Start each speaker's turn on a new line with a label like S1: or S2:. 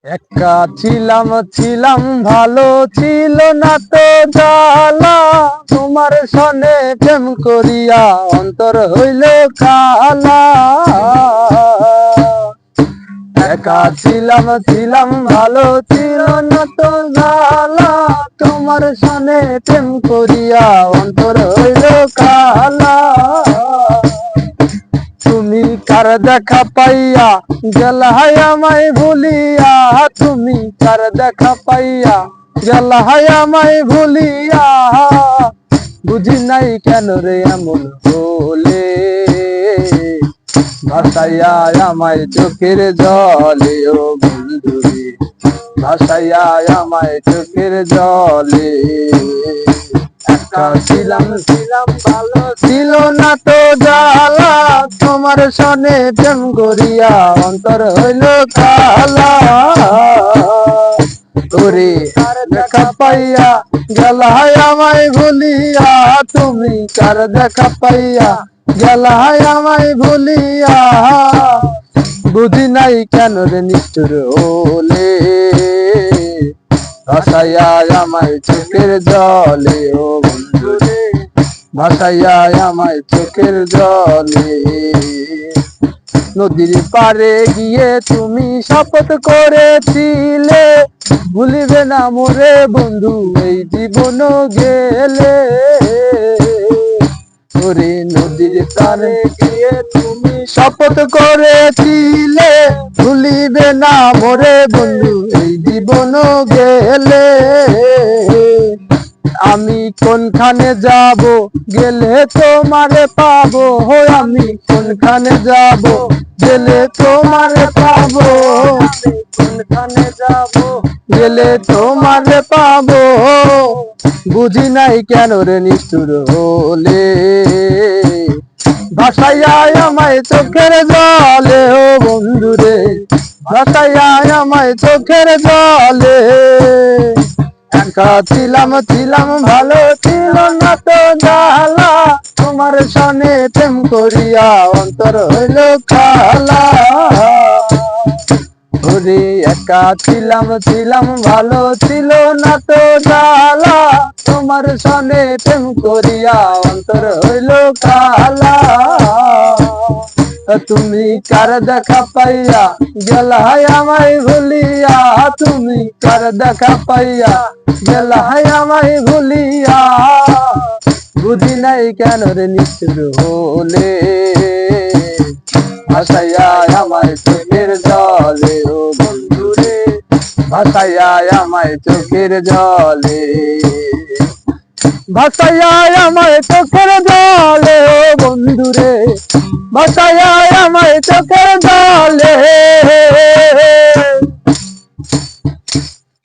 S1: একা ছিলাম ছিলাম ভালো ছিল না তো জ্বালা, তোমার সনে প্রেম করিয়া অন্তর হইল কালা। একা ছিলাম ছিলাম ভালো ছিল না তো জ্বালা, তোমার সনে প্রেম করিয়া অন্তর হইল কালা। তুমি কার দেখা পাইয়া গেলাহাই আমায় ভুলিয়া, তুমি কার দেখা পাইয়া গেলাহাই আমায় ভুলিয়া, বুঝি নাই কেন রে এমন হলে, ভাসাইয়া আমায় চোখের জলে ও বন্ধুরে, ভাসাইয়া আমায় চোখের জলে। একা ছিলাম ছিলাম ভালো ছিল না তো জ্বালা, তোমার সনে প্রেম করিয়া অন্তর হইল কালা। ওরে কার দেখা পাইয়া গেলাহাই আমায় ভুলিয়া, তুমি কার দেখা পাইয়া গেলাহাই আমায় ভুলিয়া, বুঝি নাই কেন রে নিষ্ঠুর হলে, ভাসাইয়া আমায় চোখের জলে ও বন্ধুরে, ভাসাইয়া আমায় চোখের জলে। নদীর পারে গিয়ে তুমি শপথ করেছিলে, ভুলিবে না মোরে বন্ধু এই জীবন গেলে। ওরে নদীর পারে গিয়ে তুমি শপথ করেছিলে, ভুলিবে না মোরে বন্ধু এই জীবন গেলে। আমি কোনখানে যাব গেলে তোমারে পাবো, আমি কোনখানে যাব গেলে তোমারে পাবো, কোনখানে যাব গেলে তোমারে পাবো, বুঝি নাই কেন রে নিষ্ঠুর হলে, ভাসাইয়া আমায় চোখের জলে ও বন্ধুরে, ভাসাইয়া আমায় চোখের জলে। একা ছিলাম ছিলাম ভালো ছিল না তো জ্বালা, তোমার সনে প্রেম করিয়া অন্তর হইল কালা। ওরে একা ছিলাম ছিলাম ভালো ছিল না তো জ্বালা, তোমার সনে প্রেম করিয়া অন্তর হইল কালা। তুমি কার দেখা পাইয়া গেলাহাই আমায় ভুলিয়া, তুমি কার দেখা পাইয়া গেলাহাই আমায় ভুলিয়া, বুঝি নাই কেন রে নিষ্ঠুর হলে, ভাসাইয়া আমায় চোখের জলে ও বন্ধুরে, ভাসাইয়া আমায় চোখের জলে, ভাসাইয়া আমায় চোখের জলে ও বন্ধুরে, ভাসাইয়া আমায় চোখের জলে।